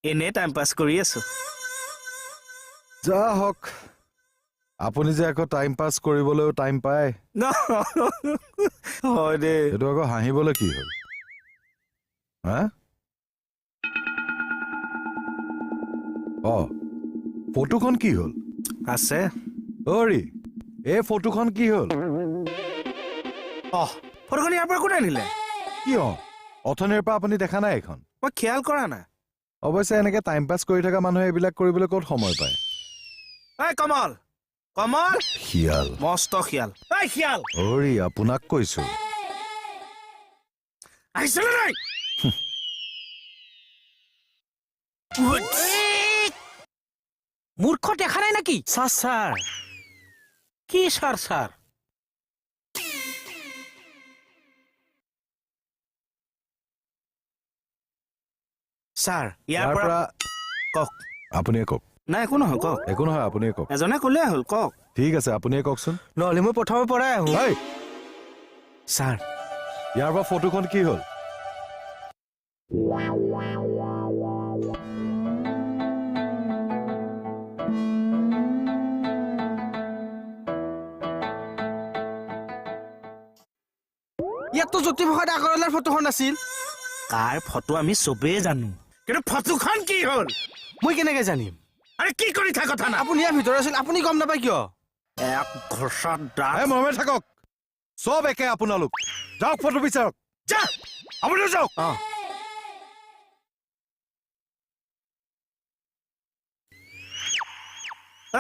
এনে টাইম পাছ কৰি আছো যা হওক আপুনি যে আকৌ টাইম পাছ কৰিবলৈও টাইম পায় হয় দে এইটো আকৌ হাঁহিবলৈ কি হ'ল হা অ ফটোখন কি হ'ল আছে অৰি এই ফটোখন কি হ'ল ফটোখন ইয়াৰ পৰা কোনে আনিলে কি অথনিৰ পৰা আপুনি দেখা নাই এখন মই খেয়াল কৰা নাই অৱশ্যে এনেকে টাইম পাছ কৰি থকা মানুহে এইবিলাক কৰিবলৈ ক'ত সময় পায় এই কমল কমল শিয়াল মস্ত শিয়াল এই শিয়াল অৰি আপোনাক কৈছো আহিছিলে নাই মূৰ্খ দেখা নাই নেকি ছাৰ কি ছাৰ ছাৰ ইয়াৰ পৰা কওক আপুনিয়ে কওক নাই একো নহয় কওক একো নহয় আপুনিয়ে কওক এজনে ক'লে হ'ল কওক ঠিক আছে আপুনিয়ে কওকচোন নহ'লে মই প্ৰথমৰ পৰাই আহোঁ এই ছাৰ ইয়াৰ পৰা ফটোখন কি হ'ল ইয়াততো জ্যোতিপ্ৰসাদ আগৰৱালাৰ ফটোখন আছিল কাৰ ফটো আমি চবেই জানো কিন্তু ফটোখন কি হ'ল মই কেনেকে জানিম আৰে কি কৰি থাক কথা না আপুনি ইয়াৰ ভিতৰত আছিল আপুনি গম নাপায় কিয় এক ঘোষাত দাগ এই মৰমে থাকক চব একে আপোনালোক যাওক ফটো বিচাৰক যা আপুনি যাওক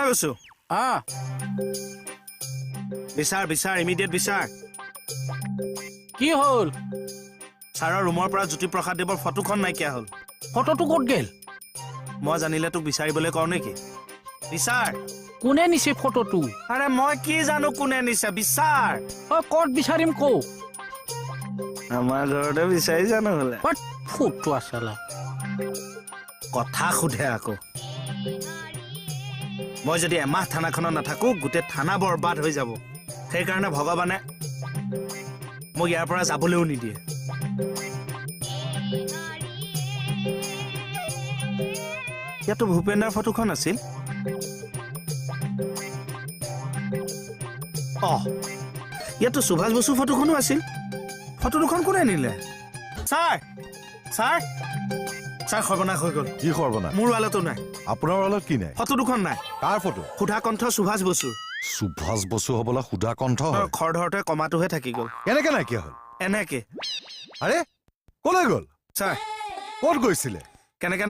বসু বিচাৰ ইমিডিয়েট বিচাৰ কি হ'ল ছাৰৰ ৰুমৰ পৰা জ্যোতিপ্ৰসাদ দেৱৰ ফটোখন নাইকিয়া হ'ল ফটোটো ক'ত গেল মই জানিলে তোক বিচাৰিবলৈ কওঁ নেকি বিচাৰ কোনে নিছে ফটোটো আৰে মই কি জানো কোনে নিছে বিচাৰ ক'ত বিচাৰিম কওক আমাৰ ঘৰতে বিচাৰি জানো হলে ফটো আছালা কথা সোধে আকৌ মই যদি এমাহ থানাখনত নাথাকো গোটেই থানা বৰবাদ হৈ যাব সেইকাৰণে ভগৱানে মোক ইয়াৰ পৰা যাবলৈও নিদিয়ে ইয়াতো ভূপেন্দ্ৰৰ ফটোখন আছিল ইয়াতো সুভাষ বসুৰ ফটোখনো আছিল ফটো দুখন কোনে নিলে ছাৰ সৰ্বনাশ হৈ গ'ল কি সৰ্বনাশ মোৰ ৱালতো নাই আপোনাৰ ৱালত কি নাই ফটো দুখন নাই কাৰ ফটো সুধাকণ্ঠ সুভাষ বসুৰ সুভাষ বসু হবলা সুধা কণ্ঠ হয় খৰধৰতে কমাটোহে থাকি গ'ল কেনেকে নাইকিয়া হ'ল এনেকে আৰে কলৈ গ'ল ছাৰ ক'ত গৈছিলে কেনেকে